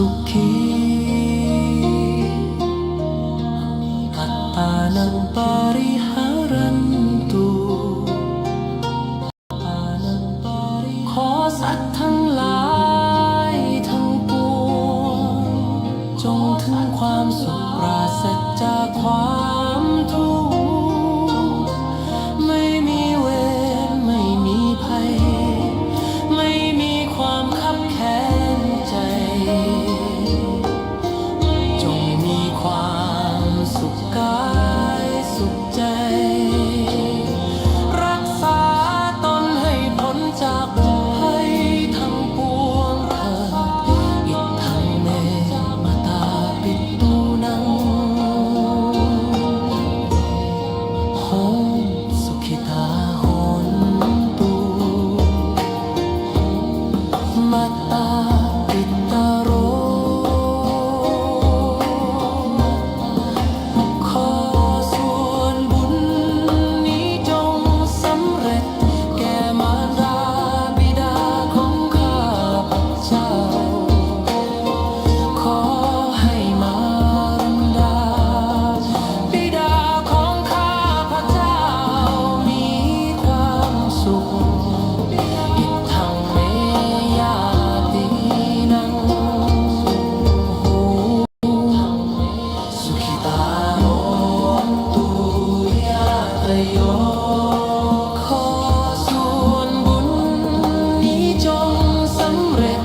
สุขีอัตตานังปาริหารันตุขอสัตว์ทั้งหลายทั้งปวงจงถึงความสุขปราศจากความทุกข์ไม่มีเวรไม่มีภัยไม่มีความคับแค้นใจจงมีความสุขกายสุขใจรักษาตนให้พ้นจากภัยทั้งปวงเถิดอิทังเมมตาปิตูนังโหสุขิตาโหนตุมัตตาปิตาโรขอส่วนบุญนี้จงสำเร็จแก่มารดาบิดาของข้าพเจ้าขอให้มารดาบิดาของข้าพเจ้ามีความสุขอิทังเมยาตินังสุขิตาโหนตุยะตโยขอส่วนบุญนี้จงสำเร็จ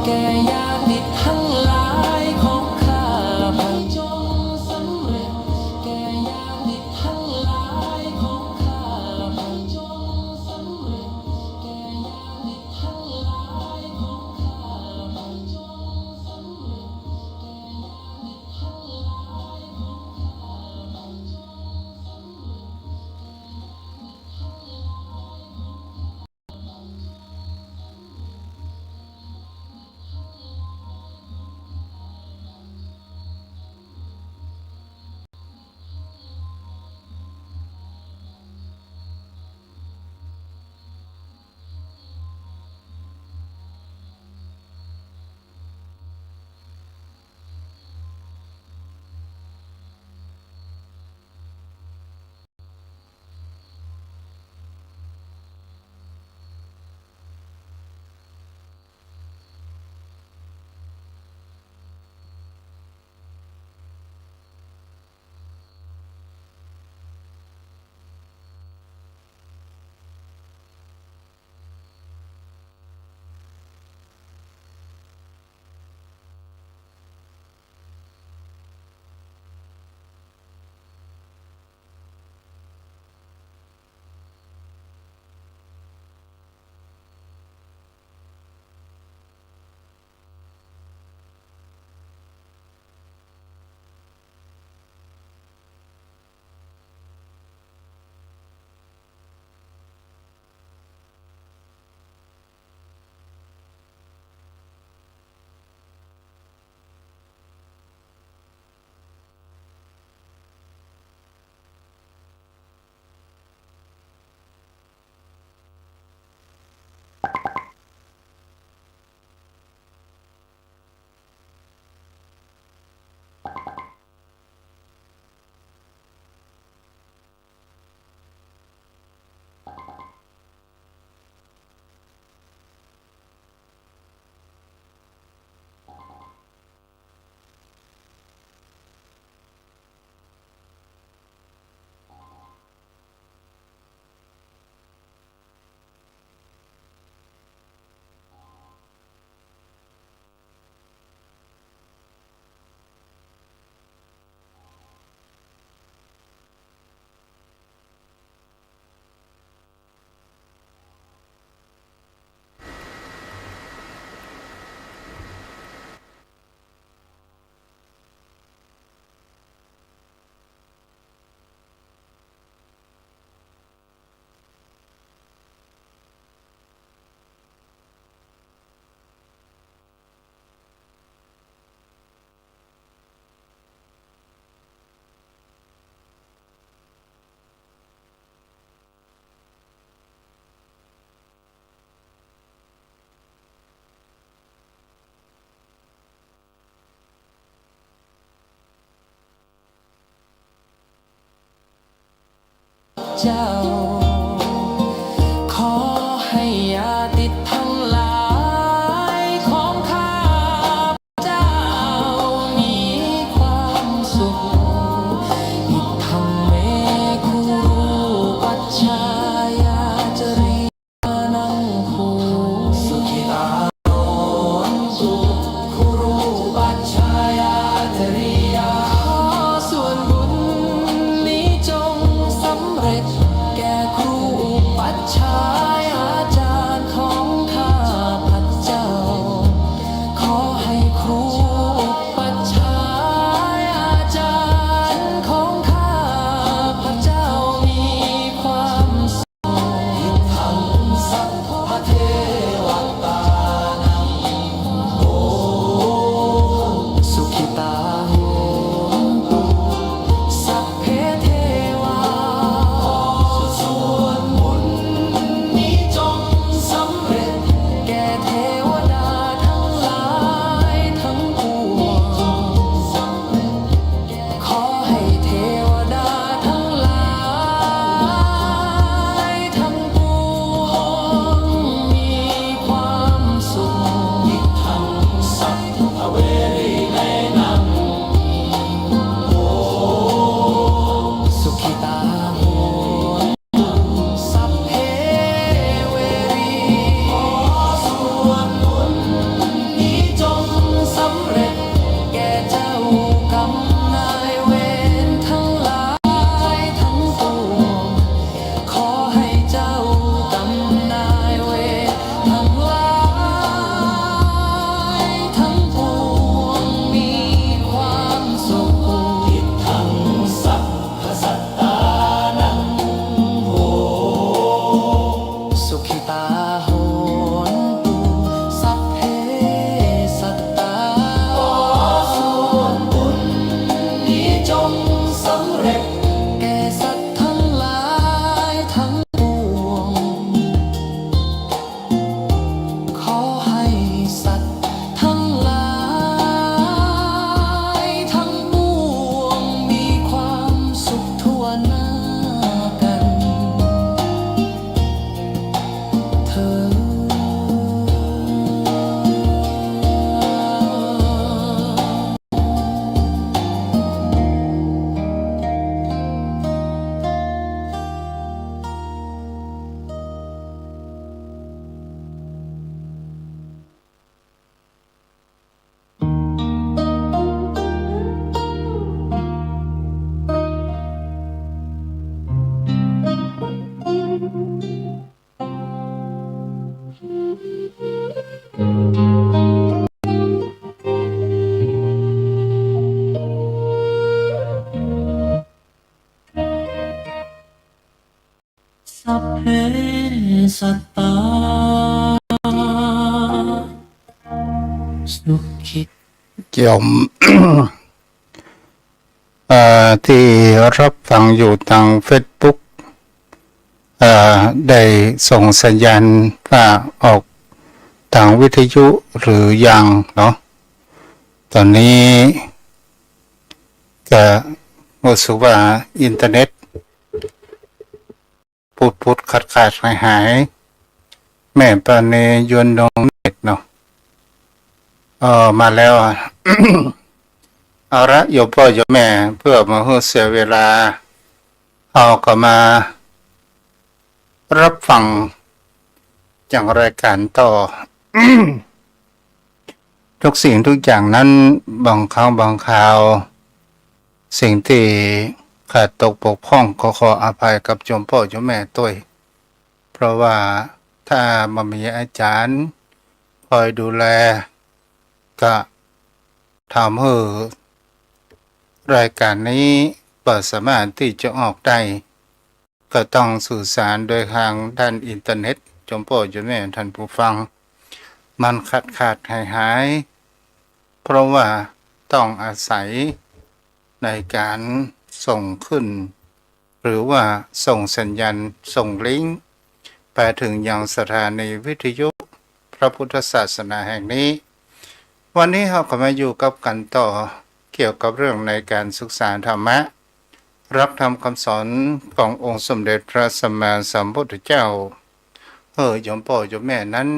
แก่ญาติทั้งหลายของข้าพเจ้าจงสำเร็จแก่ญาติทั้งหลายของข้าพเจ้าจงสำเร็จแก่ญาติทั้งหลายของข้าพเจ้าสำเร็จแก่ญาติทั้งหลายของข้าพเจ้า เจ้าขอให้อย่าติดทั้งหลายของข้าเจ้ามีความสุขอิทังเมคุปัจฉายาจริยานังคูสุขิตาโนสุคุรูปัจฉายาจริยาขอส่วนบุญนี้จงสำเร็จแก่ครูปัจฉายอาจารย์ของข้าพเจ้าขอให้ครูปัจฉายอาจารย์ของข้าพเจ้ามีความสุขทั้งสัพพเทวตานังโอสุขิตาโหตุสัพเพเทวาขอส่วนบุญนี้จงสำเร็จแก่เทวดาทั้งหลายทั้งปวงขอให้เทวดาทั้งหลายทั้งปวงมีความสุขอิทังสัพพเวรีในนังโอสุขิตาโหตุสัพเพเวรีขอส่วนบุญนี้จงสำเร็จแก่เจ้ากรรมนายเวรทั้งหลายทั้งปวงขอให้เจ้ากรรมนายเวรทั้งหลายทั้งปวงมีความสุขอิทังสัพพสัตตานังโหสุขิตาโหนตุสัพเพสัตตาขอส่วนบุญนี้จงสำเร็จแก่สัตว์ทั้งหลายทั้งปวงขอให้สัตว์ทั้งหลายทั้งปวงมีความสุขทั่วหน้ากันเธอ สัพเพสัตตาสุขิตโยม ที่รับฟังอยู่ทางเฟซบุ๊กได้ส่งสัญญาณว่าออกทางวิทยุหรือยังเนาะตอนนี้ก็รู้สึกว่าอินเทอร์เน็ตพุดขาดหายแม่ปานนี้ยนดงเน็ตเนาะมาแล้วอ่ะ เอาละโยมพ่อโยมแม่เพื่อมาให้เสียเวลาเอาก็มารับฟังจากรายการต่อ ทุกสิ่งทุกอย่างนั้นบางครั้งบางคราว สิ่งที่ขาดตกบกพร่องขออภัยกับโยมพ่อโยมแม่ด้วยเพราะว่าถ้ามามีอาจารย์คอยดูแลก็ทำให้รายการนี้เปิดสามารถที่จะออกได้ก็ต้องสื่อสารโดยทางด้านอินเทอร์เน็ตโยมพ่อโยมแม่ท่านผู้ฟังมันขาดหายเพราะว่าต้องอาศัยในการส่งขึ้นหรือว่าส่งสัญญาณส่งลิงก์ไปถึงยังสถานีวิทยุพระพุทธศาสนาแห่งนี้วันนี้เราก็มาอยู่กับกันต่อเกี่ยวกับเรื่องในการศึกษาธรรมะ รับธรรมคำสอนขององค์สมเด็จพระสัมมาสัมพุทธเจ้าโยมพ่อโยมแม่นั้น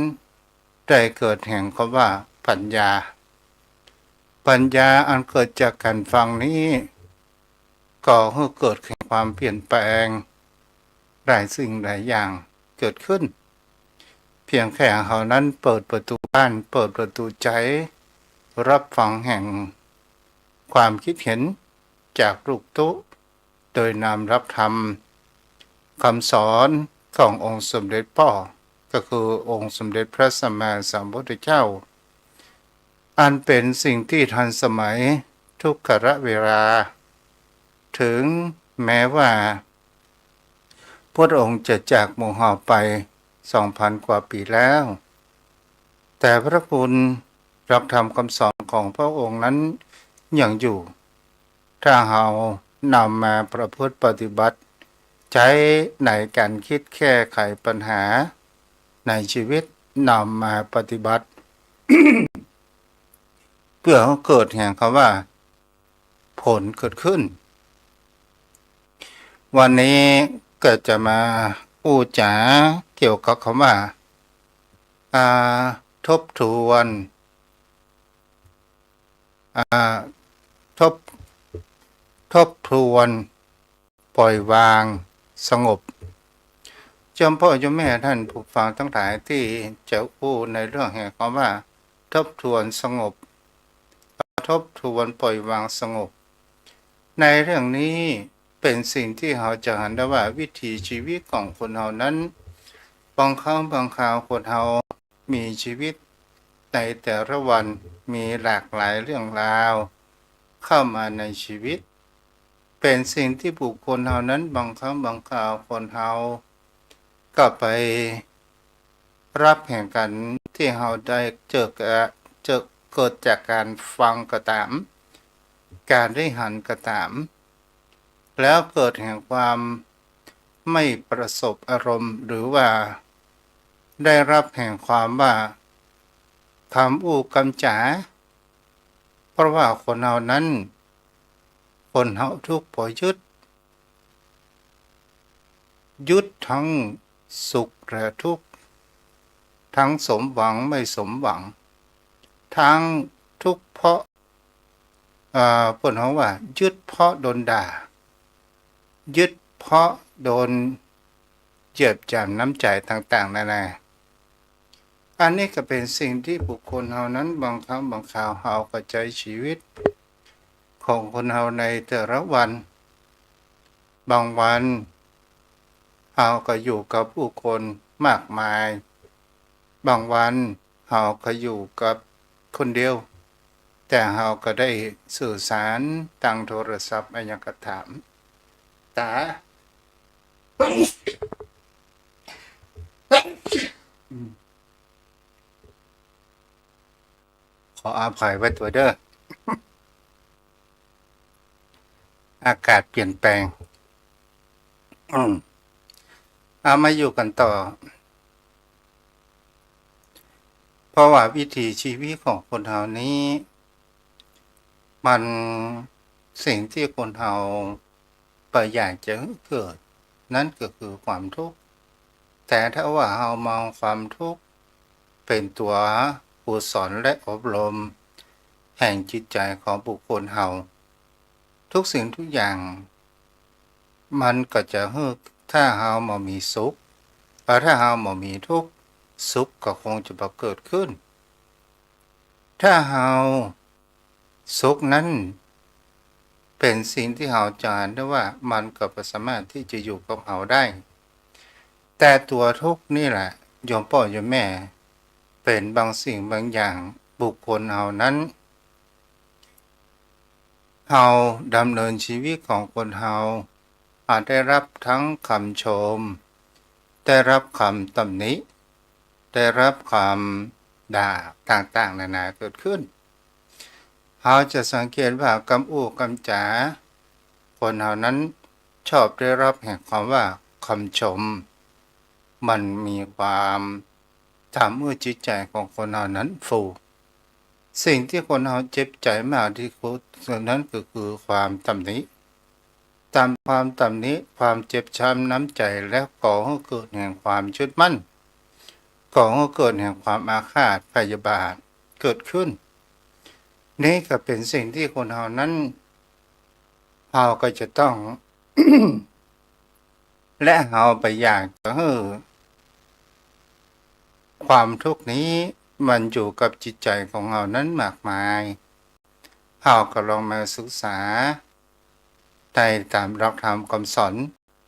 ได้เกิดแห่งคำว่าปัญญา ปัญญาอันเกิดจากการฟังนี้ก่อให้เกิดแห่งความเปลี่ยนแปลงหลายสิ่งหลายอย่างเกิดขึ้น เพียงแค่เขานั้นเปิดประตูบ้านเปิดประตูใจรับฟังแห่งความคิดเห็นจากลูกตุ๊โดยนำรับธรรมคำสอนขององค์สมเด็จพ่อก็คือองค์สมเด็จพระสัมมาสัมพุทธเจ้าอันเป็นสิ่งที่ทันสมัยทุกขเวลาถึงแม้ว่าพระองค์จะจากหมู่เฮาไป 2,000 กว่าปีแล้ว แต่พระคุณรับธรรมคำสอนของพระองค์นั้นยังอยู่ ถ้าเรานำมาประพฤติปฏิบัติใช้ในการคิดแก้ไขปัญหาในชีวิตนำมาปฏิบัติ เพื่อให้เกิดแห่งคำว่าผลเกิดขึ้น วันนี้ก็จะมาพูดจาเกี่ยวกับคำว่าทบทวนทบทวนปล่อยวางสงบเจ้าพ่อเจ้าแม่ท่านผู้ฟังทั้งหลายที่จะพูดในเรื่องแห่งคำว่าทบทวนสงบทบทวนปล่อยวางสงบในเรื่องนี้เป็นสิ่งที่เราจะเห็นได้ว่าวิถีชีวิตของคนเรานั้นบางครั้งบางคราวคนเรามีชีวิตในแต่ละวันมีหลากหลายเรื่องราวเข้ามาในชีวิตเป็นสิ่งที่บุคคลเรานั้นบางครั้งบางคราวคนเราก็ไปรับแห่งกันที่เราได้เกิดจากการฟังก็ตามการได้หันก็ตามแล้วเกิดแห่งความไม่ประสบอารมณ์หรือว่าได้รับแห่งความว่าคำอู้คำจ๋าเพราะว่าคนเรานั้นคนเราทุกข์เพราะยึดทั้งสุขและทุกข์ทั้งสมหวังไม่สมหวังทั้งทุกข์เพราะคนเขาว่ายึดเพราะโดนด่ายึดเพราะโดนเจ็บจำน้ำใจต่างๆนานาอันนี้ก็เป็นสิ่งที่บุคคลเฮานั้นบางครั้งบางคราวเฮาก็ใจชีวิตของคนเฮาในแต่ละวันบางวันเฮาก็อยู่กับผู้คนมากมายบางวันเฮาก็อยู่กับคนเดียวแต่เฮาก็ได้สื่อสารทางโทรศัพท์อะไรอย่างก็ถามตาขออภัยไว้ตัวเด้อ อากาศเปลี่ยนแปลงเอามาอยู่กันต่อเพราะว่าวิถีชีวิตของคนเรานี้มันสิ่งที่คนเราไปอยากจะเกิดนั่นก็คือความทุกข์แต่ถ้าว่าเรามองความทุกข์เป็นตัวผู้สอนและอบรมแห่งจิตใจของบุคคลเราทุกสิ่งทุกอย่างมันก็จะถ้าเราไม่มีสุขถ้าเราไม่มีทุกข์สุขก็คงจะบ่เกิดขึ้นถ้าเราสุขนั้นเป็นสิ่งที่เราจะเห็นได้ว่ามันก็บ่สามารถที่จะอยู่กับเราได้แต่ตัวทุกข์นี่แหละโยมพ่อโยมแม่เป็นบางสิ่งบางอย่างบุคคลเรานั้นเราดำเนินชีวิตของคนเราอาจได้รับทั้งคำชมได้รับคำตำหนิได้รับคำด่าต่างๆนานาเกิดขึ้นเราจะสังเกตว่าคำอู้คำจ๋าคนเรานั้นชอบได้รับแห่งความว่าคำชมมันมีความทำให้จิตใจของคนเรานั้นฟูสิ่งที่คนเราเจ็บใจมากที่สุดนั้นก็คือความตำหนิ ตามความตำหนิความเจ็บช้ำน้ำใจและก่อให้เกิดแห่งความยึดมั่นก่อให้เกิดแห่งความอาฆาตพยาบาทเกิดขึ้นนี่ก็เป็นสิ่งที่คนเรานั้นเราก็จะต้อง และเราไปอยากจะให้ความทุกข์นี้มันอยู่กับจิตใจของเรานั้นมากมายเราก็ลองมาศึกษาในตามหลักธรรมคำสอน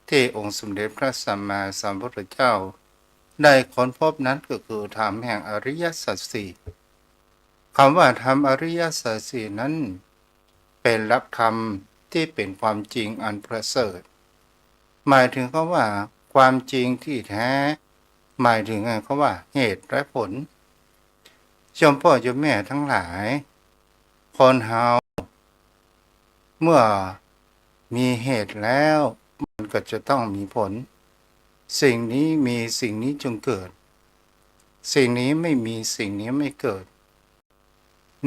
ที่องค์สมเด็จพระสัมมาสัมพุทธเจ้าได้ค้นพบนั้นก็คือธรรมแห่งอริยสัจสี่คำว่าธรรมอริยสัจสี่นั้นเป็นหลักธรรมที่เป็นความจริงอันประเสริฐหมายถึงคำว่าความจริงที่แท้หมายถึงคำว่าเหตุและผลโยมพ่อโยมแม่ทั้งหลายคนเฮาเมื่อมีเหตุแล้วมันก็จะต้องมีผลสิ่งนี้มีสิ่งนี้จงเกิดสิ่งนี้ไม่มีสิ่งนี้ไม่เกิด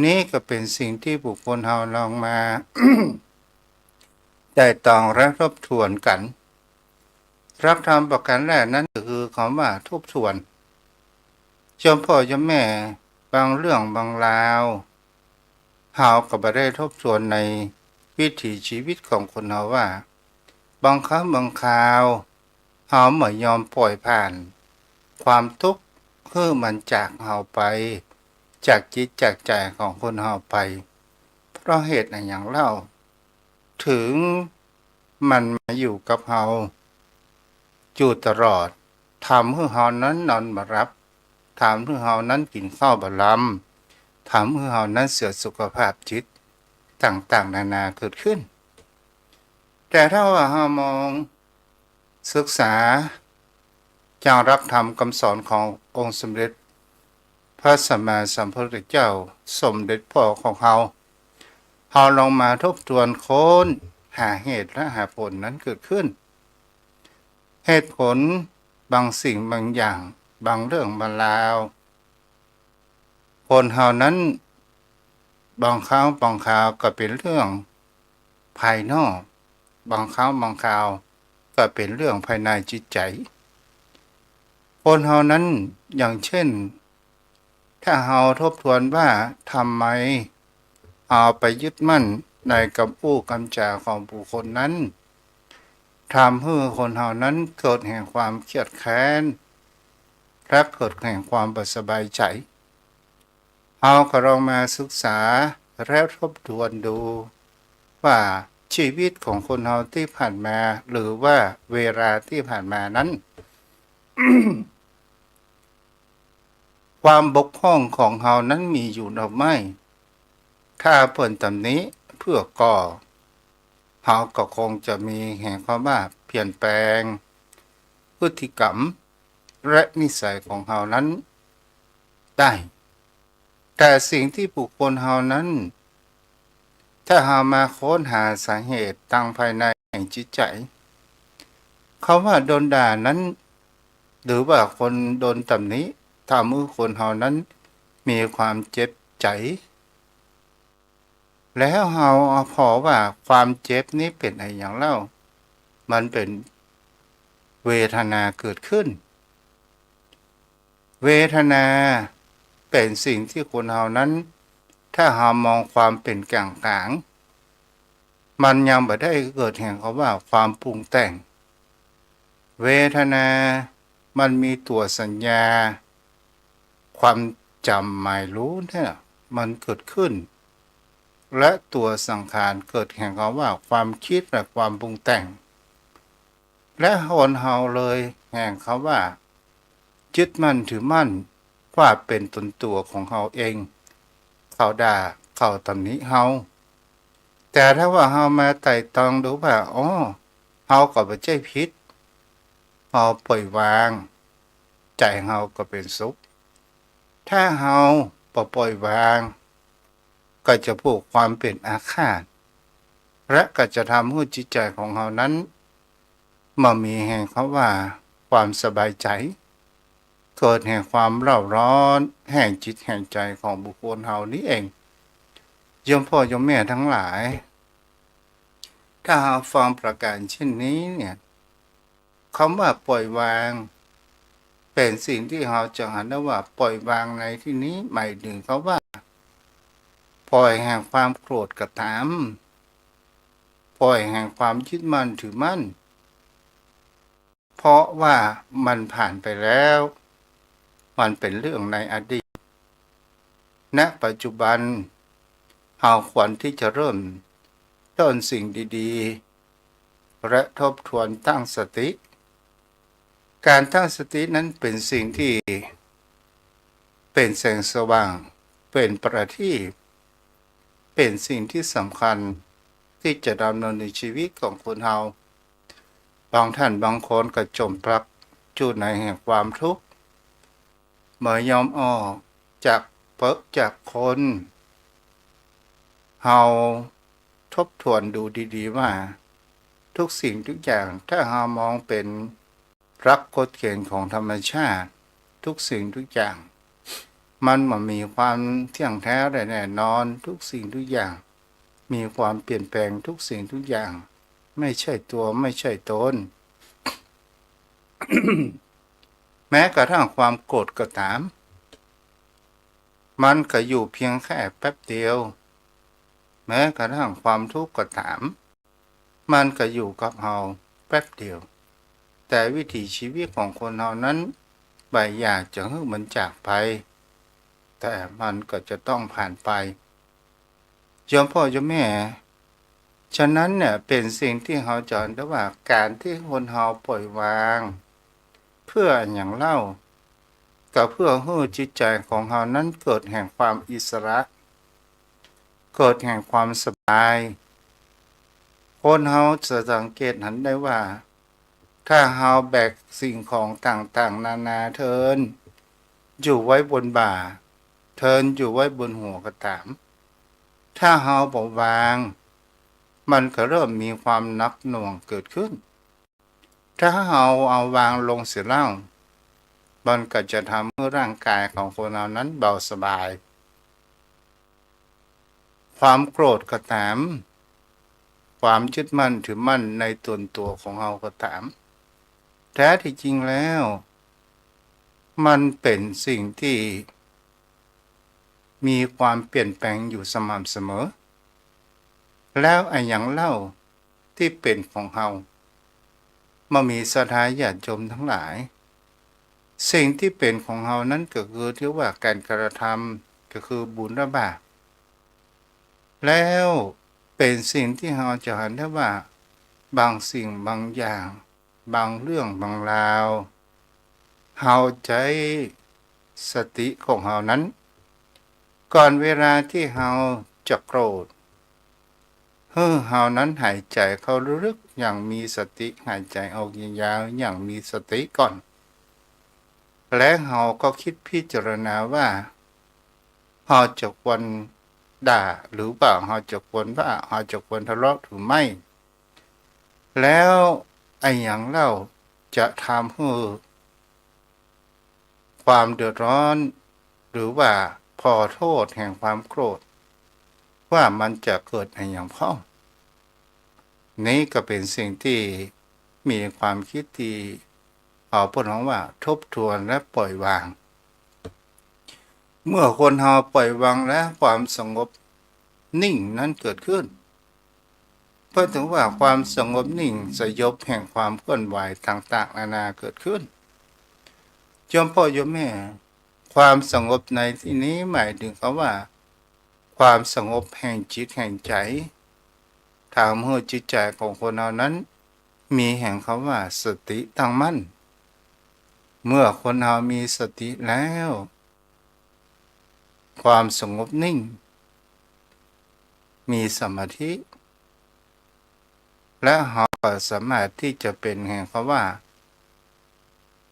นี่ก็เป็นสิ่งที่บุคคลเฮาลองมา ได้ตองและทบทวนกันรับธรรมประการแรกนั้นก็คือคำว่าทบทวนโยมพ่อโยมแม่บางเรื่องบางราวเฮาก็บ่ได้ทบทวนในวิถีชีวิตของคนเฮาว่าบางครั้งบางคราวเฮาไม่ยอมปล่อยผ่านความทุกข์คือมันจากเฮาไปจากจิตจากใจของคนเฮาไปเพราะเหตุอย่างเล่าถึงมันมาอยู่กับเฮาอยู่ตลอดทำให้เฮานั้นนอนบ่หลับทำให้เฮานั้นกินข้าวบ่ลำทำให้เฮานั้นเสียสุขภาพจิตต่างๆนานาเกิดขึ้นแต่ถ้าว่าเฮามองศึกษาจากหลักธรรมคำสอนขององค์สมเด็จพระสัมมาสัมพุทธเจ้าสมเด็จพ่อของเฮาลองมาทบทวนค้นหาเหตุและหาผลนั้นเกิดขึ้นเหตุผลบางสิ่งบางอย่างบางเรื่องบางราวคนเฮานั้นบางครั้งบางคราวก็เป็นเรื่องภายนอกบางครั้งบางคราวก็เป็นเรื่องภายในจิตใจคนเฮานั้นอย่างเช่นถ้าเฮาทบทวนว่าทำไมเอาไปยึดมั่นในคำพูดคำจาของบุคคลนั้นทำให้คนเฮานั้นเกิดแห่งความเครียดแค้นและเกิดแห่งความบ่สบายใจเฮาก็ลองมาศึกษาและทบทวนดูว่าชีวิตของคนเฮาที่ผ่านมาหรือว่าเวลาที่ผ่านมานั้น ความบกพร่องของเฮานั้นมีอยู่หรือไม่ถ้าเพิ่นตำนี้เพื่อก่อเฮาก็คงจะมีแห่งความว่าเปลี่ยนแปลงพฤติกรรมและนิสัยของเฮานั้นได้แต่สิ่งที่บุคคลเฮานั้นถ้าเฮามาค้นหาสาเหตุตั้งภายในแห่งจิตใจคำว่าโดนด่านั้นหรือว่าคนโดนตำหนิทำให้คนเฮานั้นมีความเจ็บใจแล้วเฮาพอว่าความเจ็บนี้เป็นอะไรอย่างเล่ามันเป็นเวทนาเกิดขึ้นเวทนาเป็นสิ่งที่คนเฮานั้นถ้าเฮามองความเป็นกลางกลางมันยังบ่ได้เกิดแห่งคำว่าความปรุงแต่งเวทนามันมีตัวสัญญาความจำหมายรู้เนี่ยมันเกิดขึ้นและตัวสังขารเกิดแห่งคำว่าความคิดและความปรุงแต่งและคนเฮาเลยแห่งคำว่ายึดมั่นถือมั่นว่าเป็นตนตัวของเฮาเองเขาด่าเขาตำหนิเฮาแต่ถ้าว่าเฮามาไต่ตองดูว่าเฮาก็บ่ใช่ผิดเฮาปล่อยวางใจเฮาก็เป็นสุขถ้าเฮาบ่ปล่อยวางก็จะผูกความเป็นอาฆาตและก็จะทำให้จิตใจของเฮานั้นมามีแห่งเขาว่าความสบายใจเกิดแห่งความเร่าร้อนแห่งจิตแห่งใจของบุคคลเฮานี้เองโยมพ่อโยมแม่ทั้งหลาย ถ้าเราฟังประการเช่นนี้เนี่ยคำว่าปล่อยวางเป็นสิ่งที่เราจะหันได้ว่าปล่อยวางในที่นี้หมายถึงเขาว่าปล่อยแห่งความโกรธกระตามปล่อยแห่งความยึดมั่นถือมั่นเพราะว่ามันผ่านไปแล้วมันเป็นเรื่องในอดีตณปัจจุบันเราควรที่จะเริ่มต้นสิ่งดีๆและทบทวนตั้งสติการตั้งสตินั้นเป็นสิ่งที่เป็นแสงสว่างเป็นประทีปเป็นสิ่งที่สำคัญที่จะดำเนินในชีวิตของคนเราบางท่านบางคนก็จมปลักอยู่ในแห่งความทุกข์เมื่อยอมออกจากจากคนเราทบทวนดูดีๆว่าทุกสิ่งทุกอย่างถ้าเรามองเป็นรักกฎเกณฑ์ของธรรมชาติทุกสิ่งทุกอย่างมันมีความเที่ยงแท้แน่นอนทุกสิ่งทุกอย่างมีความเปลี่ยนแปลงทุกสิ่งทุกอย่างไม่ใช่ตัวไม่ใช่ตน แม้กระทั่งความโกรธก็ตามมันก็อยู่เพียงแค่แป๊บเดียวแม้กระทั่งความทุกข์ก็ตามมันก็อยู่กับเราแป๊บเดียวแต่วิถีชีวิตของคนเรานั้นบางอย่างจะให้มันจากไปแต่มันก็จะต้องผ่านไปโยมพ่อโยมแม่ฉะนั้นเนี่ยเป็นสิ่งที่เราจะเห็นได้ว่าการที่คนเราปล่อยวางเพื่ออย่างเล่าก็เพื่อให้จิตใจของเรานั้นเกิดแห่งความอิสระเกิดแห่งความสบายคนเราจะสังเกตเห็นได้ว่าถ้าเราแบกสิ่งของต่างๆนานาเทินอยู่ไว้บนบ่าเทินอยู่ไว้บนหัวก็ตามถ้าเราเบาบางมันก็เริ่มมีความหนักหน่วงเกิดขึ้นถ้าเราเอาวางลงเสียแล้วมันก็จะทำให้ร่างกายของคนเรานั้นเบาสบายความโกรธก็ตามความยึดมั่นถือมั่นในตัวของเราก็ตามแท้ที่จริงแล้วมันเป็นสิ่งที่มีความเปลี่ยนแปลงอยู่สม่ำเสมอแล้วไอ้อย่างเล่าที่เป็นของเรามามีศรัทธาญาติโยมทั้งหลายสิ่งที่เป็นของเรานั้นก็คือที่ว่าการกระทำก็คือบุญและบาปแล้วเป็นสิ่งที่เราจะเห็นได้ว่าบางสิ่งบางอย่างบางเรื่องบางราวเราใจสติของเรานั้นก่อนเวลาที่เราจะโกรธเรานั้นหายใจเข้าลึกๆอย่างมีสติหายใจออกยาวๆอย่างมีสติก่อนและเราก็คิดพิจารณาว่าเราจะควรด่าหรือเปล่าเราจะควรว่าเราจะควรทะเลาะหรือไม่แล้วไอ้อย่างเล่าจะทำให้ความเดือดร้อนหรือว่าพอโทษแห่งความโกรธว่ามันจะเกิดในอย่างพ่อนี้ก็เป็นสิ่งที่มีความคิดที่พูดถึงว่าทบทวนและปล่อยวางเมื่อคนเราปล่อยวางและความสงบนิ่งนั้นเกิดขึ้นเพื่อถึงว่าความสงบนิ่งสยบแห่งความเคลื่อนไหวต่างๆนานาเกิดขึ้นโยมพ่อโยมแม่ความสงบในที่นี้หมายถึงคำว่าความสงบแห่งจิตแห่งใจทำให้จิตใจของคนเรานั้นมีแห่งคำว่าสติตั้งมั่นเมื่อคนเรามีสติแล้วความสงบนิ่งมีสมาธิและเราก็สามารถที่จะเป็นแห่งคำว่า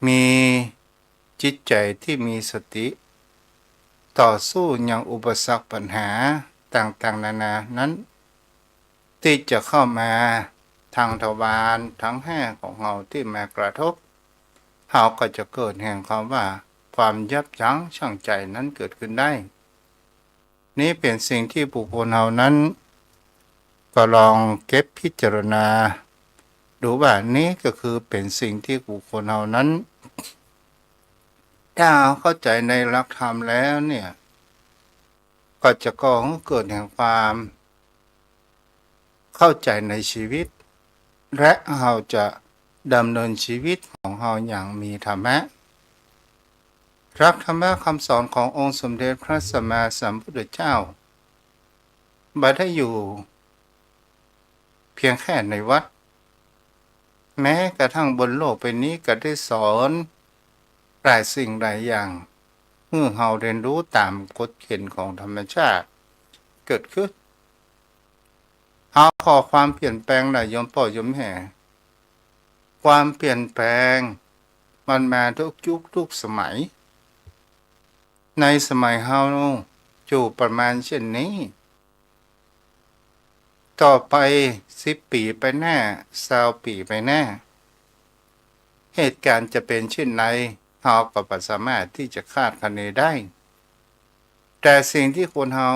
มีจิตใจที่มีสติต่อสู้ยังอุปสรรคปัญหาต่างๆนานานั้นที่จะเข้ามาทางทวารทั้งห้าของเราที่มากระทบเราก็จะเกิดแห่งความว่าความยับยั้งชั่งใจนั้นเกิดขึ้นได้นี่เป็นสิ่งที่บุคคลเรานั้น ก็ลองเก็บพิจารณาดูว่านี้ก็คือเป็นสิ่งที่บุคคลเรานั้นถ้าเข้าใจในหลักธรรมแล้วเนี่ยก็จะก่อให้เกิดแห่งความเข้าใจในชีวิตและเราจะดำเนินชีวิตของเราอย่างมีธรรมะรักธรรมะคำสอนขององค์สมเด็จพระสัมมาสัมพุทธเจ้าไม่ได้อยู่เพียงแค่ในวัดแม้กระทั่งบนโลกใบนี้ก็ได้สอนหลายสิ่งหลายอย่างเมื่อเราเรียนรู้ตามกฎเกณฑ์ของธรรมชาติเกิดขึ้นเอาขอความเปลี่ยนแปลงหน่อยโยมพ่อโยมแม่ความเปลี่ยนแปลงมันมาทุกยุคทุกสมัยในสมัยเฮาอยู่ประมาณเช่นนี้ต่อไป10 ปีไปหน้า20 ปีไปหน้าเหตุการณ์จะเป็นเช่นไรเฮาก็บ่สามารถที่จะคาดคะเนได้แต่สิ่งที่คนเฮา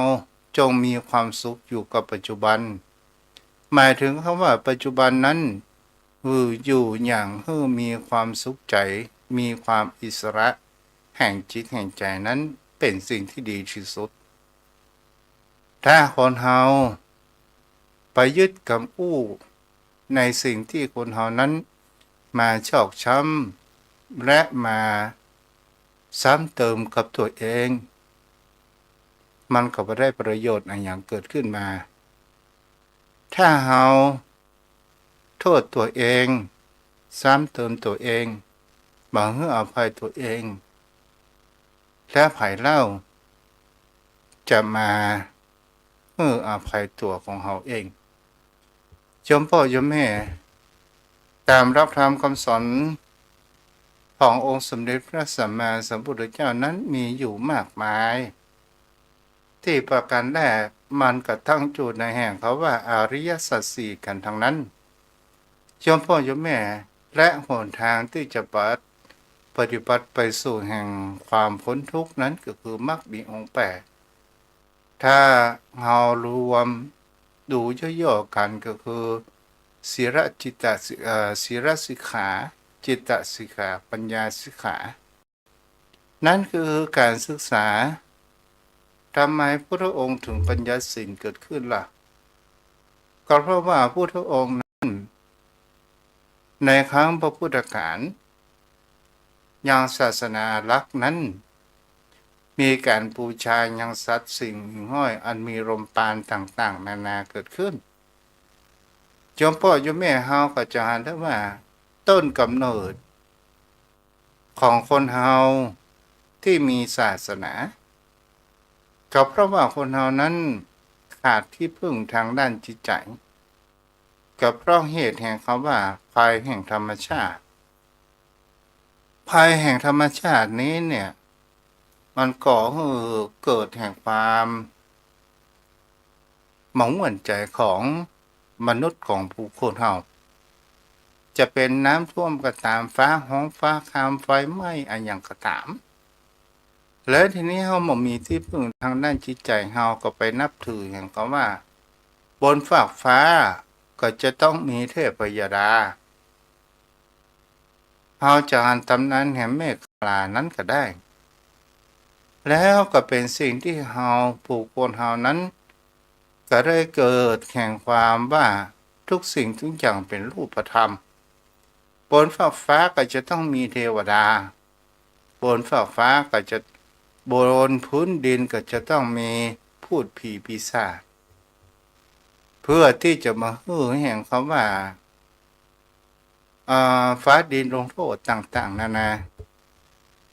จงมีความสุขอยู่กับปัจจุบันหมายถึงคำว่าปัจจุบันนั้นอยู่อย่างมีความสุขใจมีความอิสระแห่งจิตแห่งใจนั้นเป็นสิ่งที่ดีที่สุดถ้าคนเฮาไปยึดกับในสิ่งที่คนเฮานั้นมาชอกช้ำและมาซ้ำเติมกับตัวเองมันก็ไม่ได้ประโยชน์อะไรอย่างเกิดขึ้นมาถ้าเฮาโทษตัวเองซ้ำเติมตัวเองบ่ให้อภัยตัวเองและไผเล่าจะมาอภัยตัวของเฮาเองโยมพ่อโยมแม่ตามรับธรรมคำสอนขององค์สมเด็จพระสัมมาสัมพุทธเจ้านั้นมีอยู่มากมายที่ประการแรกมันก็ตั้งจุดในแห่งเขาว่าอริยสัจสี่กันทั้งนั้นโยมพ่อโยมแม่และหนทางที่จะปฏิบัติไปสู่แห่งความพ้นทุกข์นั้นก็คือมรรคมีองค์8ถ้าเรารวมดูย่อๆกันก็คือศีลศีลสิกขาจิตตสิกขาปัญญาสิกขานั่นคือการศึกษาทำไมพระองค์ถึงปัญญาสินเกิดขึ้นล่ะก็เพราะว่าพระองค์นั้นในครั้งพระพุทธกาลยังศาสนาลักษณ์นั้นมีการบูชายังสัตว์สิ่งห้อยอันมีลมปราณต่างๆนานาเกิดขึ้นโยมพ่อโยมแม่เฮาก็จะเห็นได้ว่าต้นกำเนิดของคนเฮาที่มีศาสนาก็เพราะว่าคนเฮานั้นขาดที่พึ่งทางด้านจิตใจก็เพราะเหตุแห่งคำว่าภัยแห่งธรรมชาติภัยแห่งธรรมชาตินี้เนี่ยมันก่อให้เกิดแห่งความหมองหม่นใจของมนุษย์ของผู้คนเฮาจะเป็นน้ำท่วมก็ตามฟ้าห้องฟ้าคามไฟไหม้อะไรอย่างก็ตามแล้วทีนี้เฮาบ่มีที่พึ่งทางด้านจิตใจเฮาก็ไปนับถืออย่างเขาว่าบนฟากฟ้าก็จะต้องมีเทพยดาเฮาจะอ่านตำนานแห่งเมฆขลานั้นก็ได้แล้วก็เป็นสิ่งที่เฮาผู้คนเฮานั้นก็ได้เกิดแห่งความว่าทุกสิ่งทุกอย่างเป็นรูปธรรมบนฟากฟ้าก็จะต้องมีเทวดาบนฟากฟ้าก็จะบนพื้นดินก็จะต้องมีพูดผีปีศาจเพื่อที่จะมาแห่งคำว่าฟ้าดินลงโทษต่างๆนานา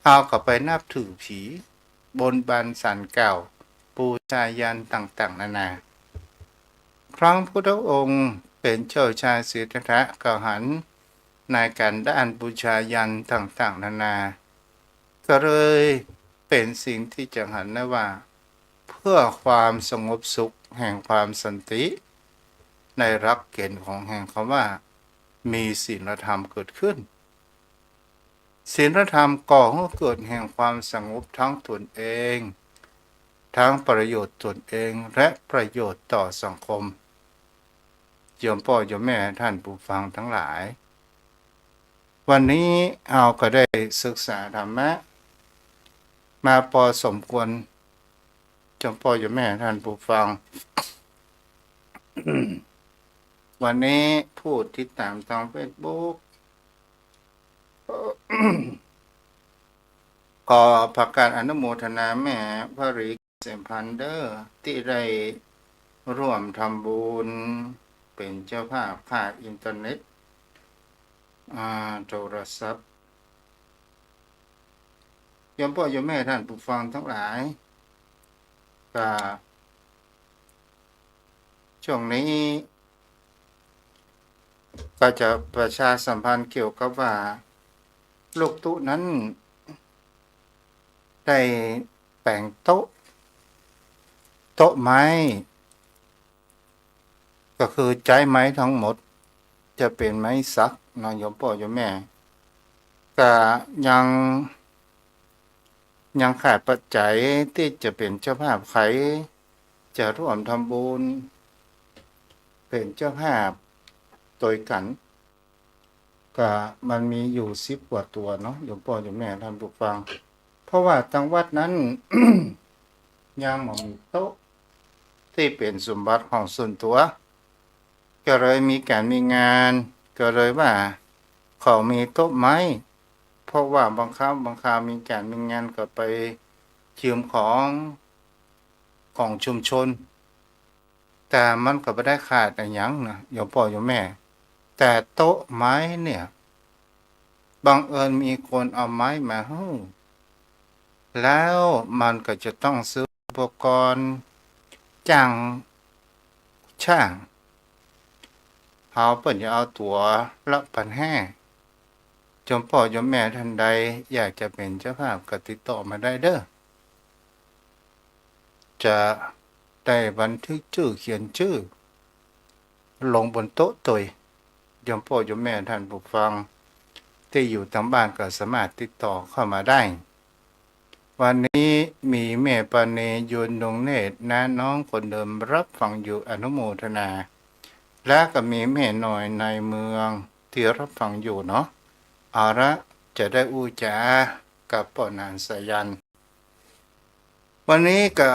เอาก็ไปนับถือผีบนบานสันเก่าปูชายันต่างๆนานาครั้งพุทธองค์เป็นเจ้าชายสิทธัตถะก็หันในการด้านบูชายันต่างๆนานาก็เลยเป็นสิ่งที่จะหันได้ว่าเพื่อความสงบสุขแห่งความสันติในหลักเกณฑ์ของแห่งคำว่ามีศีลธรรมเกิดขึ้นศีลธรรมก่อให้เกิดแห่งความสงบทั้งตนเองทั้งประโยชน์ตนเองและประโยชน์ต่อสังคม โยมพ่อโยมแม่ท่านผู้ฟังทั้งหลาย วันนี้เราก็ได้ศึกษาธรรมะมาพอสมควรโยมพ่อโยมแม่ท่านผู้ฟัง วันนี้ผู้ติดตามทางเฟซบุ๊ก ขอประกาศอนุโมทนาแม่พระริกเสมพันเดอร์ที่ได้ร่วมทำบุญเป็นเจ้าภาพค่าอินเทอร์เน็ตโทรศัพท์โยมพ่อโยมแม่ท่านผู้ฟังทั้งหลายก็ช่วงนี้ก็จะประชาสัมพันธ์เกี่ยวกับว่าลูกตุ๊นั้นได้แต่งโต๊ะไม้ก็คือใช้ไม้ทั้งหมดจะเป็นไม้สักเนาะโยมพ่อโยมแม่ก็ยังขาดปัจจัยที่จะเป็นเจ้าภาพใครจะร่วมทำบุญเป็นเจ้าภาพโดยกันก็มันมีอยู่10 กว่าตัวเนาะโยมพ่อโยมแม่ท่านผู้ฟังเพราะว่าทางวัดนั้น ยังไม่มีโต๊ะที่เป็นสมบัติของส่วนตัวก็เลยมีการมีงานก็เลยว่าเขามีโต๊ะไม้เพราะว่าบางครั้งมีการมีงานก็ไปยืมของชุมชนแต่มันก็ไม่ได้ขาดอะไรอย่างนะโยมพ่อโยมแม่แต่โต๊ะไม้เนี่ยบังเอิญมีคนเอาไม้มาให้แล้วมันก็จะต้องซื้ออุปกรณ์จ้างช่างเขาเปิ่นจะเอาตัวละ1,500โยมพ่อโยมแม่ท่านใดอยากจะเป็นเจ้าภาพก็ติดต่อมาได้เด้อจะได้บันทึกชื่อเขียนชื่อลงบนโต๊ะตัวโยมพ่อโยมแม่ท่านผู้ฟังที่อยู่ทางบ้านก็สามารถติดต่อเข้ามาได้วันนี้มีแม่ปาเนยุนดงเนตรน้าน้องคนเดิมรับฟังอยู่อนุโมทนาและก็มีแม่หน่อยในเมืองที่รับฟังอยู่เนาะเอาละจะได้อู้จากับป่อนานสายันวันนี้ก็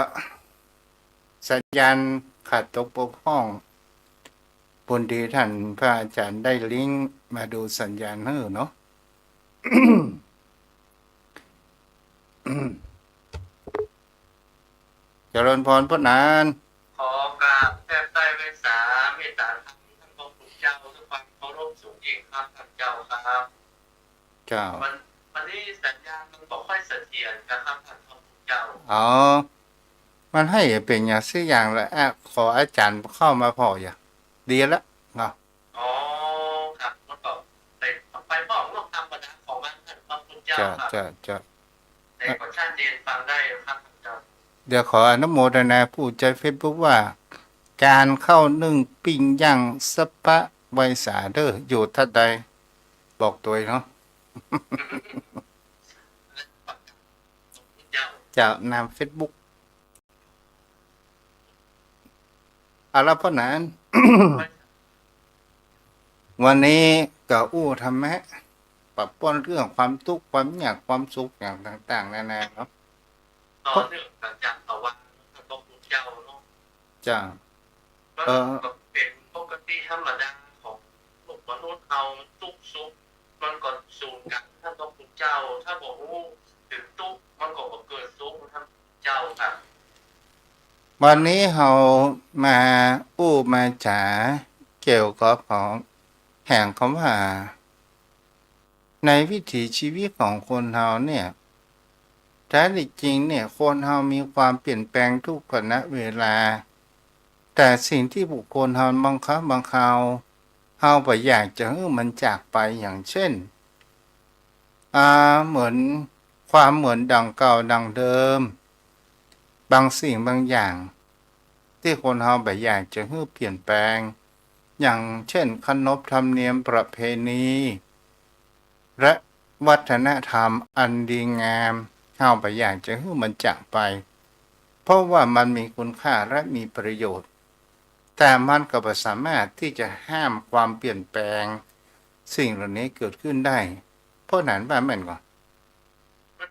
สัญญาณขาดตกบกพร่องบุญดีท่านพระอาจารย์ได้ลิงก์มาดูสัญญาณให้เนาะ เจริญพรพระนาน ขอกราบแทบใต้เวสาเมตตาธรรมท่านพระพุทธเจ้าด้วยความเคารพสูงยิ่งครับท่านเจ้าครับ เจ้า วันนี้สัญญาณมันบอกค่อยเสถียรนะครับท่านพระพุทธเจ้า อ๋อมันให้เป็นอย่างสักอย่างละขออาจารย์เข้ามาพออย่างดีแล้วเนาะ อ๋อครับมันก็เป็นไปบอกโลกธรรมดาของมันท่านพระพุทธเจ้าครับ จะ แต่ก็ชัดเจนฟังได้ครับท่านเจ้า เดี๋ยวขออนุโมทนาผู้ใจเฟซบุ๊กว่า การเข้านึ่งปิ้งย่างสปะไวสาเดอร์อยู่ทัดใดบอกตัวเนาะ เจ้า จะนำเฟซบุ๊กเอาละพ่อหนาน วันนี้ก็อู้ทำแมะปรับป้อนเรื่องความทุกข์ความยากความสุขอย่างต่างๆนานาครับ ต่อเนื่องจากตะวันท่านพระพุทธเจ้าเนาะ จ้า มันก็เป็นปกติธรรมดาของโลกมนุษย์เอาทุกสุขมันก็สูญกันท่านพระพุทธเจ้าถ้าบอกว่าถึงทุกข์มันก็เกิดสุขท่านเจ้าครับ วันนี้เรามาอู้มาจ๋าเกี่ยวกับของแห่งคำว่าในวิถีชีวิตของคนเราเนี่ยแท้จริงเนี่ยคนเรามีความเปลี่ยนแปลงทุกขณะเวลาแต่สิ่งที่บุคคลเราบางครั้งบางคราวเราไปอยากจะให้มันจากไปอย่างเช่นเหมือนความเหมือนดังเก่าดังเดิมบางสิ่งบางอย่างที่คนเราไปอยากจะให้เปลี่ยนแปลงอย่างเช่นขนบธรรมเนียมประเพณีและวัฒนธรรมอันดีงามเราไปอยากจะให้มันจากไปเพราะว่ามันมีคุณค่าและมีประโยชน์ แต่มันก็บ่สามารถที่จะห้ามความเปลี่ยนแปลงสิ่งเหล่านี้เกิดขึ้นได้ เพราะนั้นว่าแม่นก่อน มั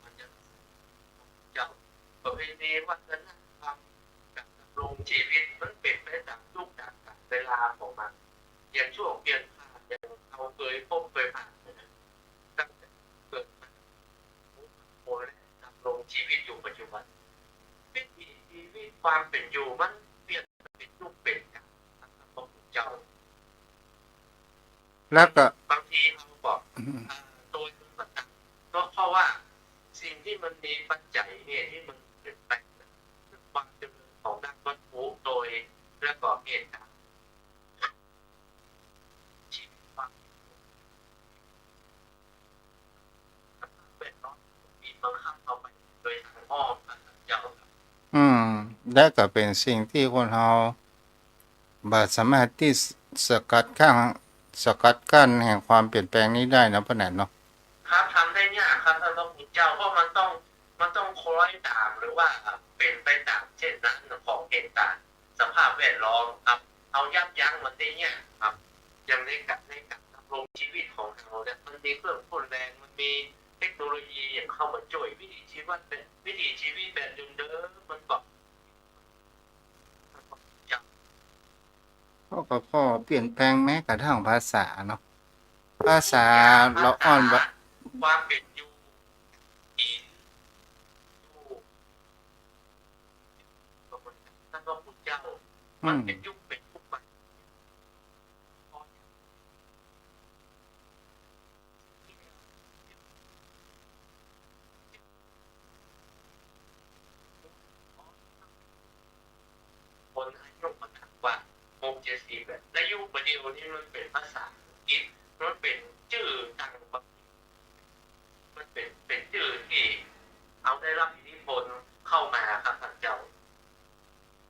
นจะเจ้าประเพณีวัฒนธรรมการดำรงชีวิตมันเป็นไปตามยุคตามกาลเวลาของมันอย่างช่วงเปลี่ยนผ่านอย่างเราเคยพบเคยผ่านเนี่ยนะตั้งแต่เกิดมาโมและดำรงชีวิตอยู่ปัจจุบันวิถีชีวิตความเป็นอยู่มันเปลี่ยนเป็นยุคเป็นกาลนะครับพระพุทธเจ้า แล้วก็ บางทีเขาบอกตัวมันก็ต่างก็เพราะว่าสิ่งที่มันมีปัจจัยเนี่ยที่มันเปลี่ยนแปลงความเจริญของด้านวัตถุโดยและก็เหตุการณ์ชีวิตความเป็นน้อยมีบางครั้งเอาไปโดยทางอ้อมนะครับเจ้าครับ และก็เป็นสิ่งที่คนเราบ่สามารถที่สกัดกั้นแห่งความเปลี่ยนแปลงนี้ได้นะพ่อแหนเนาะ ครับทำได้ยากครับท่านพระคุณเจ้าเพราะมันต้องคล้อยตามหรือว่าเป็นไปตามเช่นนั้นของเหตุการณ์สภาพแวดล้อมครับเอายับยั้งมันได้ยากครับอย่างในการดำรงชีวิตของเราเนี่ยมันมีเครื่องพ่นแรงมันมีเทคโนโลยีอย่างเข้ามาช่วยวิถีชีวิตแบบเดิมๆมันก็จะ พ่อเปลี่ยนแปลงแม้กระทั่งภาษาเนาะภาษาเราอ่อนว่า ความเป็นอยู่หินอยู่ท่านพระพุทธเจ้ามันเป็นยุคเป็นยุคไปคนให้ยกมาถามว่า6-7 ปีแบบและยุคประเดี๋ยวนี้มันเป็นภาษาอังกฤษมันเป็นชื่อต่างประเทศมันเป็นชื่อที่เอาได้รับอิทธิพลเข้ามาครับท่านเจ้า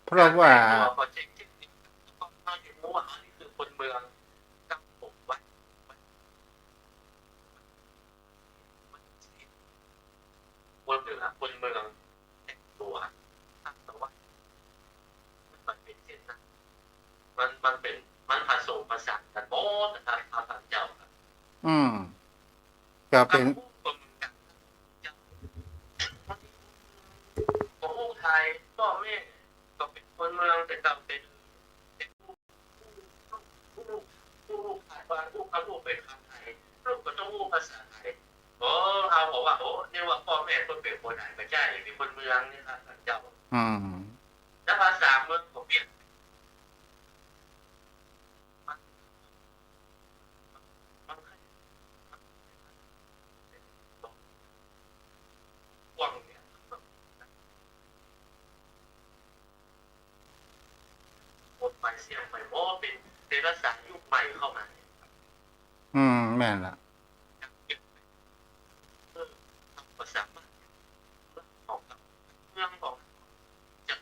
เพราะว่า พอเช็คก็เขาจะรู้ว่านี่คือคนเมืองกับผมวัดคนเมืองแต่งตัวตั้งแต่ว่ามันเป็นเช่นนั้นมันผสมผสานกันหมดนะครับท่านเจ้าครับ ก็เป็น คนกันเจ้าของผู้ไทยก็ไม่ก็เป็นคนเมืองแต่เราเป็นผู้ขายบ้านผู้เขาเป็นคำไทยลูกก็ต้องพูดภาษาไทยโอ้เขาบอกว่าโอ้เนี่ยว่าพ่อแม่คนเป็นคนไหนไม่ใช่เป็นคนเมืองนี่ครับเจ้า แล้วภาษาเมืองผมเปลี่ยนมันกว้างเนี่ยหมดไปเสียงไปโอ้เป็นภาษายุคใหม่เข้ามา แม่นล่ะ ภาษาของเมืองของจะ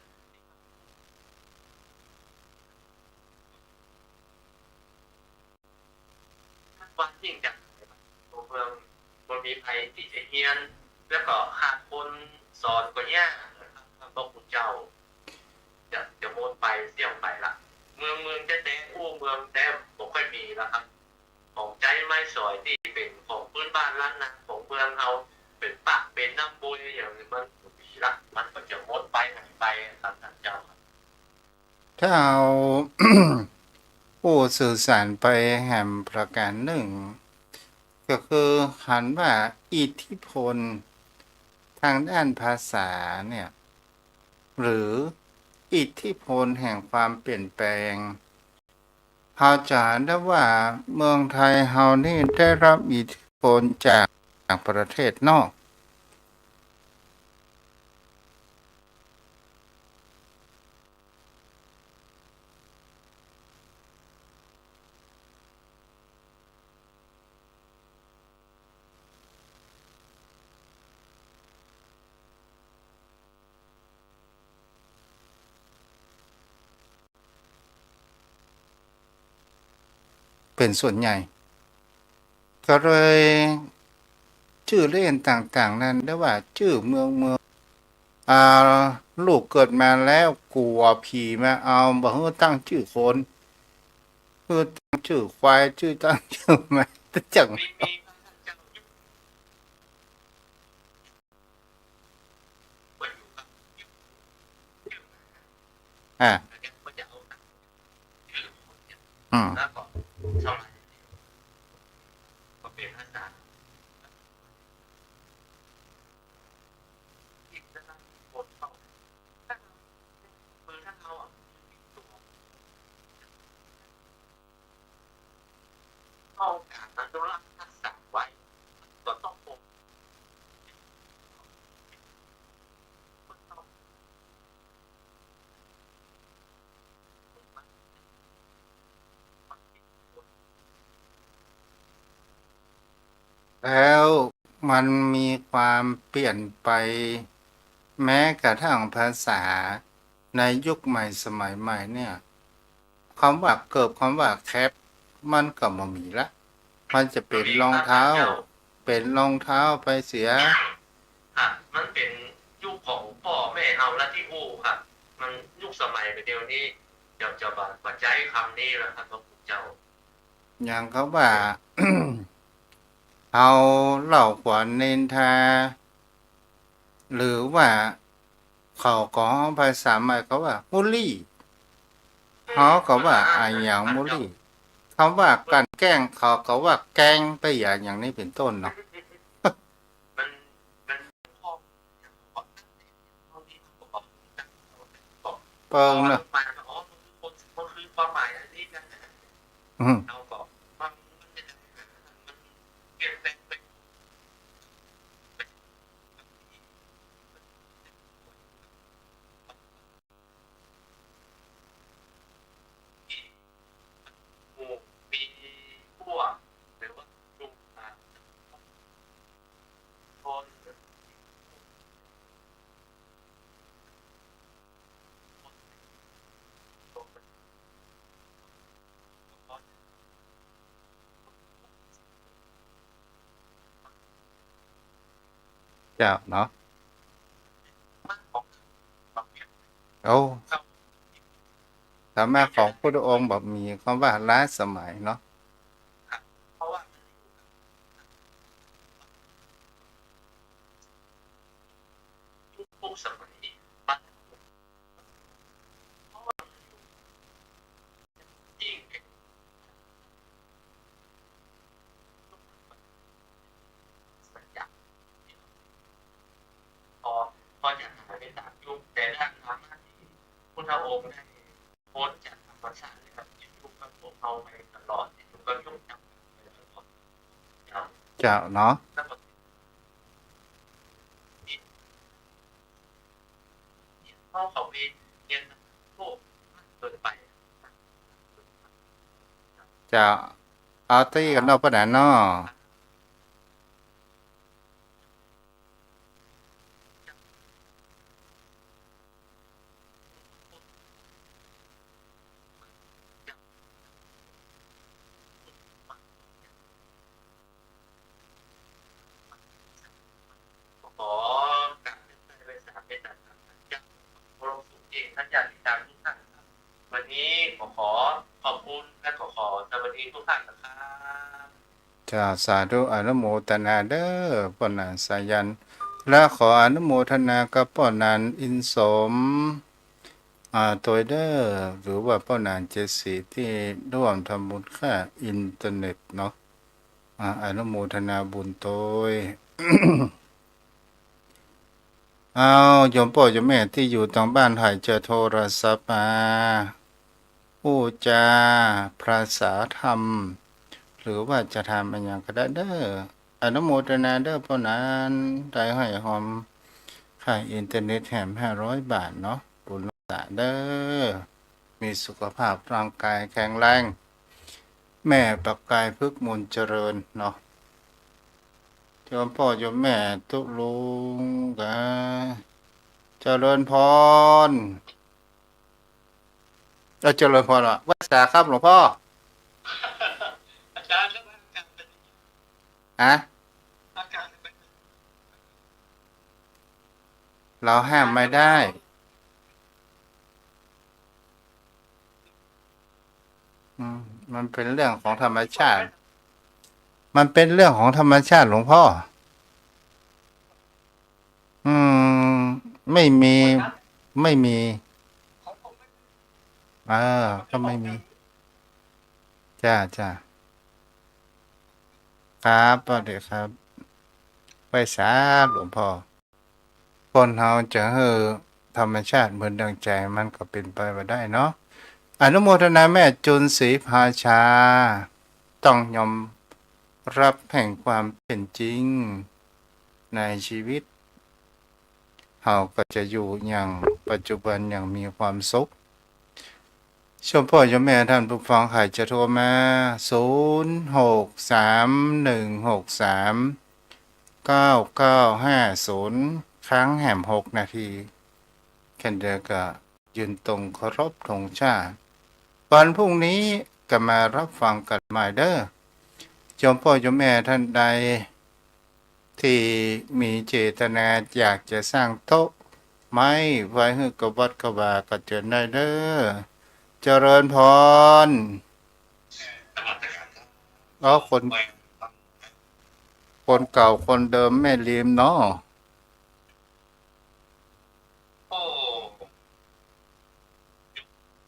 วันยิ่งจังตัวเมืองมันมีภัยที่จะเฮียนแล้วก็ขาดคนสอนก็ยากนะครับพระคุณเจ้าจะโมดไปเสี่ยงไปละเมืองแต่อู้เมืองแต่บ่ค่อยมีแล้วครับของใจไม้สอยที่เป็นของพื้นบ้านล้านนาของเมืองเอาเป็นปากเป็นน้ำบุยอย่างนี้มันมีละมันก็จะหมดไปหายไปครับท่านเจ้าครับ ถ้าเอา ผู้สื่อสารไปแห่งประการหนึ่ง ก็คือหันว่าอิทธิพลทางด้านภาษาเนี่ย หรืออิทธิพลแห่งความเปลี่ยนแปลงเราจะเห็นได้ว่าเมืองไทยเรานี่ได้รับอิทธิพลจากประเทศนอก เป็นส่วนใหญ่ ก็เลย ชื่อเล่นต่างๆนั้นได้ว่าชื่อเมืองอ่าลูกเกิดมาแล้วกลัวผีมาเอาบอกให้ตั้งชื่อคนคือตั้งชื่อควายชื่อตั้งชื่อแม่แต่จังมีพระท่านเจ้าอยู่ว่าอยู่กับอยู่อ่าแล้วแกก็จะเอาชื่อคนเนี่ยอืมแล้วก็เท่าไหร่ก็เป็นภาษาอีกจะนั่งคนเข้ามือท่านเราอ่ะตัวเข้าการนั้นต้องรักษาไว้ก็ต้องปกป้องต้องมันติดตัวแล้วมันมีความเปลี่ยนไปแม้กระทั่งภาษาในยุคใหม่สมัยใหม่เนี่ยคำว่าเกิบคำว่าแคปมันก็บ่มีละมันจะเป็นรองเท้าเป็นรองเท้าไปเสีย มันเป็นยุคของพ่อแม่เอาละที่อู้ครับมันยุคสมัยไปเดียวนี้เดี๋ยวจะบัดใจคำนี้แล้วครับพระคุณเจ้าอย่างเขาว่า เอาเหล่าขวัญนินทาหรือว่าเขาก็ภาษาใหม่เขาว่ามูลี่เขาก็ว่าอะอย่างมูลี่คำว่าการแกล้งเขาก็ว่าแกล้งไปอย่างนี้เป็นต้นเนาะ มันมันพ่อพ่อพ่อที่เขาบอกบอกเปิพองเนาะมาอ๋อมันคือความหมายอันนี้กันอืมเราบอกมันจะมันเปลี่ยนแปลงไปหมู่มีพวกหรือว่าลุงคนเจ้าเนาะมันของบางอย่าง โอ้สามารถของพระองค์แบบมีคำว่าล้าสมัยเนาะเพราะว่าทุกสมัยมันยิ่งสัญญาพอพอจะหาไปตามยุคแต่ถ้าทำหน้าที่พุทธองค์ได้พ้นจากธรรมชาติเลยครับยุคกับผมเอาไปตลอดยุคก็ยุ่งจับไปตลอดเจ้าเนาะแล้วก็เข้าเขาเองเรียนโลกเกินไป เจ้าเอาตีกันเนาะปะนะเนาะขอกราบเป็นสามเป็นต่างๆจากพระองค์สุเองท่านญาติธรรมทุกท่านครับวันนี้ขอขอบคุณและขอสวัสดีทุกท่านนะครับ เจ้าสาธุอนุโมทนาเด้อปอนันสายันและขออนุโมทนากับปอนันอินสมตัวเด้อหรือว่าปอนันเจสีที่ร่วมทำบุญค่าอินเทอร์เน็ตเนาะอนุโมทนาบุญโตย เอาโยมพ่อโยมแม่ที่อยู่ทางบ้านถ่ายเจอโทรศัพท์มาพูดจาภาษาธรรม หรือว่าจะทำอะไรอย่างก็ได้เด้ออนุโมทนาเด้อพ่อนั้นได้ให้หอมค่าอินเทอร์เน็ตแถม500 บาทเนาะบุญรักษาเด้อมีสุขภาพร่างกายแข็งแรงแม่ปักกายพึกษ์มนต์เจริญเนาะโยมพ่อโยมแม่ทุกลุงกะเจริญพรเจริญพรอ่ะวัดสาครับหลวงพ่ออาจารย์แล้วอาการเป็นอะอาการเป็น เราห้ามไม่ได้ อืมมันเป็นเรื่องของธรรมชาติ มันเป็นเรื่องของธรรมชาติหลวงพ่อ อืม ไม่มี ไม่มี เออ ก็ไม่มี จ้าจ้าครับสวัสดีครับ ไปสาหลวงพ่อ คนเราจะเฮอธรรมชาติเหมือนดังใจมันก็เป็นไปไม่ได้เนาะอนุโมทนาแม่จุนศรีภาชา ต้องยอมรับแห่งความเป็นจริงในชีวิตเราก็จะอยู่อย่างปัจจุบันอย่างมีความสุขชมพ่อชมแม่ท่านผู้ฟังใครจะโทรมา0631639950ครั้งแหม6 นาทีแคนเดอร์ก็ยืนตรงเคารพธงชาติวันพรุ่งนี้ก็มารับฟังกันใหม่เด้อชมพ่อชมแม่ท่านใดที่มีเจตนาอยากจะสร้างโต๊ะไม้ไว้ให้กับวัดกบาก็เชิญได้เด้อเจริญพรอ๋อคนเก่าคนเดิมไม่ลืมเนาะ โอ้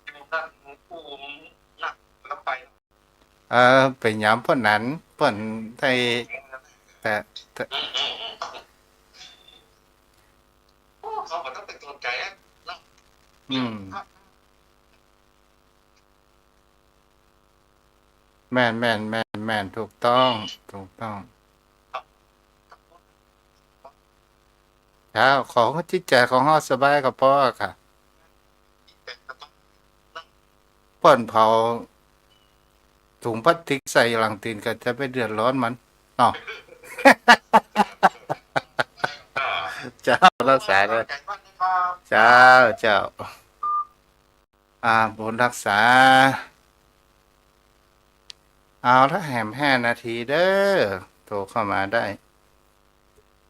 อยู่นั่นกูหนักแล้วไป เป็นย้ำเพิ่นนั้นเพิ่นไทยแต่แต่ โอ้เขาก็ต้องเป็นตัวใจนะ อืมแม่นถูกต้องถูกต้องครับของจิตใจของเฮาสบายก็พอค่ะเปิ้นเผาถุงพลาสติกใส่หลังตีนก็จะไปเดือดร้อนมันเนาะ เจ้ารักษาเลยเจ้าเจ้าบุญรักษาเอาถ้าแหม5 นาทีเด้อโทรเข้ามาได้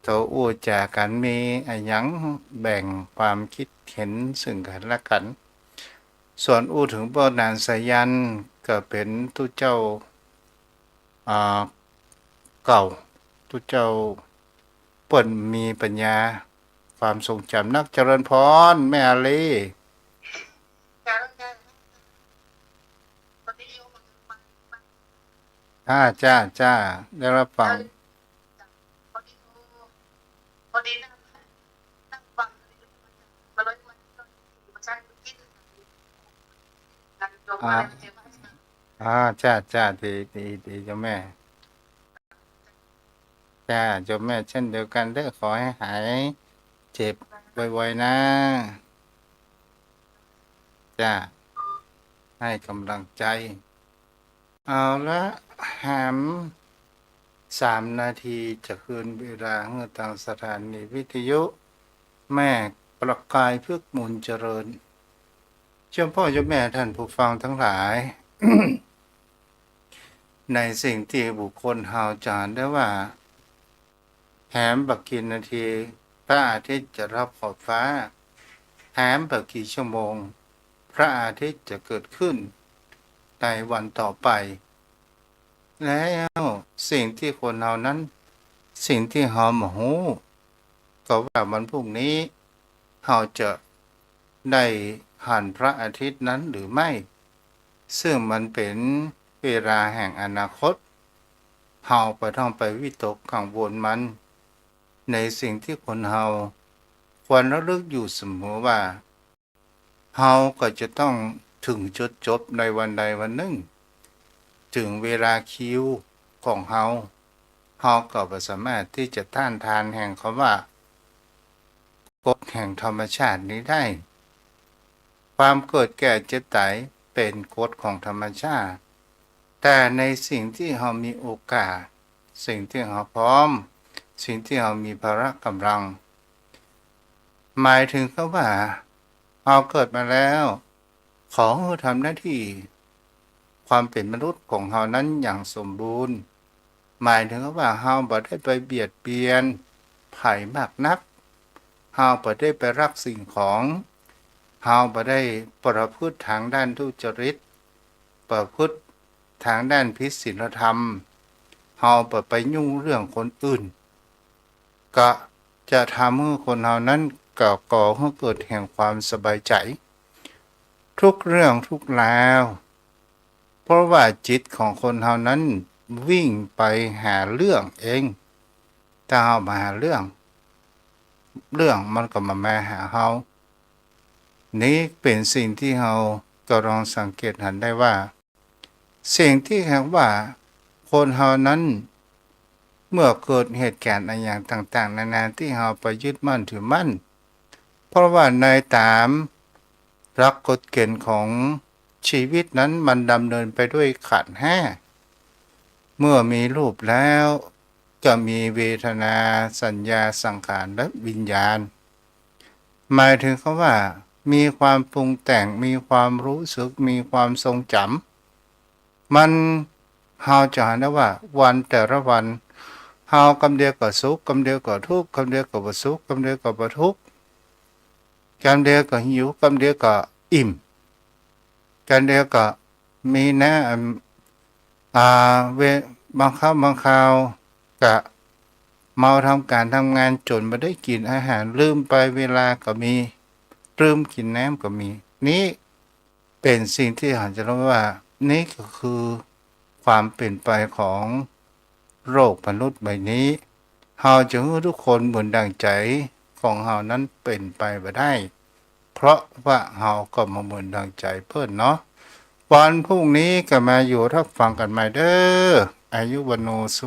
โทรอู้จากันมีอะหยังแบ่งความคิดเห็นซึ่งกันและกัน ส่วนอู้ถึงโบราณสายันก็เป็นตู้เจ้าอ่าเก่าตู้เจ้าเปิ่นมีปัญญาความทรงจำนักเจริญพรแม่อาลีจ้าได้รับฟังพอดีนั่งฟังมาเลยมันใช่กินกันจบอะไรเจ็บ จ้าดีเจ้าแม่จ้าเจ้าแม่เช่นเดียวกันเด้อขอให้หายเจ็บไวๆนะจ้าให้กำลังใจเอาละแหม3 นาทีจะคืนเวลาเมื่อทางสถานีวิทยุแม่ประกายพึกษ์มูลเจริญเจ้าพ่อเจ้าแม่ท่านผู้ฟังทั้งหลาย ในสิ่งที่บุคคลเฮาจานได้ว่าแหมบักกี่นาทีพระอาทิตย์จะรับขอบฟ้าแหมบักกี่ชั่วโมงพระอาทิตย์จะเกิดขึ้นในวันต่อไปแล้วสิ่งที่คนเฮานั้นสิ่งที่เฮาบ่ฮู้ก็ว่าวันพรุ่งนี้เฮาจะได้หันพระอาทิตย์นั้นหรือไม่ซึ่งมันเป็นเวลาแห่งอนาคตเฮาก็ต้องไปวิตกกังวลมันในสิ่งที่คนเฮาควรระลึกอยู่เสมอว่าเฮาก็จะต้องถึงจุดจบในวันใดวันหนึ่งถึงเวลาคิวของเฮาก็บ่สามารถที่จะต้านทานแห่งคำว่ากฎแห่งธรรมชาตินี้ได้ความเกิดแก่เจ็บตายเป็นกฎของธรรมชาติแต่ในสิ่งที่เฮามีโอกาสสิ่งที่เฮาพร้อมสิ่งที่เฮามีพละกำลังหมายถึงคำว่าเฮาเกิดมาแล้วขอให้ทำหน้าที่ความเป็นมนุษย์ของเฮานั้นอย่างสมบูรณ์หมายถึงว่าเฮาบ่ได้ไปเบียดเบียนไผมากนัก เฮาบ่ได้ไปรักสิ่งของเฮาบ่ได้ประพฤติทางด้านทุจริตประพฤติทางด้านผิดศีลธรรมเฮาบ่ไปยุ่งเรื่องคนอื่นก็จะทำให้คนเฮานั้นก่อให้เกิดแห่งความสบายใจทุกเรื่องทุกราวเพราะว่าจิตของคนเฮานั้นวิ่งไปหาเรื่องเองถ้าเฮามาหาเรื่องมันก็มาหาเฮานี้เป็นสิ่งที่เฮาก็ลองสังเกตเห็นได้ว่าสิ่งที่เรียกว่าคนเฮานั้นเมื่อเกิดเหตุการณ์อะไรอย่างต่างๆนานาที่เฮาไปยึดมั่นถือมั่นเพราะว่าในตามหลักกฎเกณฑ์ของชีวิตนั้นมันดำเนินไปด้วยขันธ์ห้าเมื่อมีรูปแล้วก็มีเวทนาสัญญาสังขารและวิญญาณหมายถึงคำว่ามีความปรุงแต่งมีความรู้สึกมีความทรงจำมันเฮาจะเห็นได้ว่าวันแต่ละวันเฮากำเดียวก็สุขกำเดียวก็ทุกข์กำเดียวก็บ่สุขกำเดียวก็บ่ทุกข์กำเดียวก็หิวกำเดียวก็อิ่มกำเดียวก็มีนะบางคราวก็เมาทำการทำงานจนบ่ได้กินอาหารลืมไปเวลาก็มีลืมกินน้ำก็มีนี้เป็นสิ่งที่เฮาจะรู้ว่านี่ก็คือความเป็นไปของโลกมนุษย์ใบนี้เฮาจะให้ทุกคนเหมือนดังใจของเฮานั้นเป็นไปบ่ได้เพราะว่าเฮาก็มาเหมือนดังใจเพิ่นเนาะวันพรุ่งนี้ก็มาอยู่รับฟังกันใหม่เด้ออายุวันโนสุ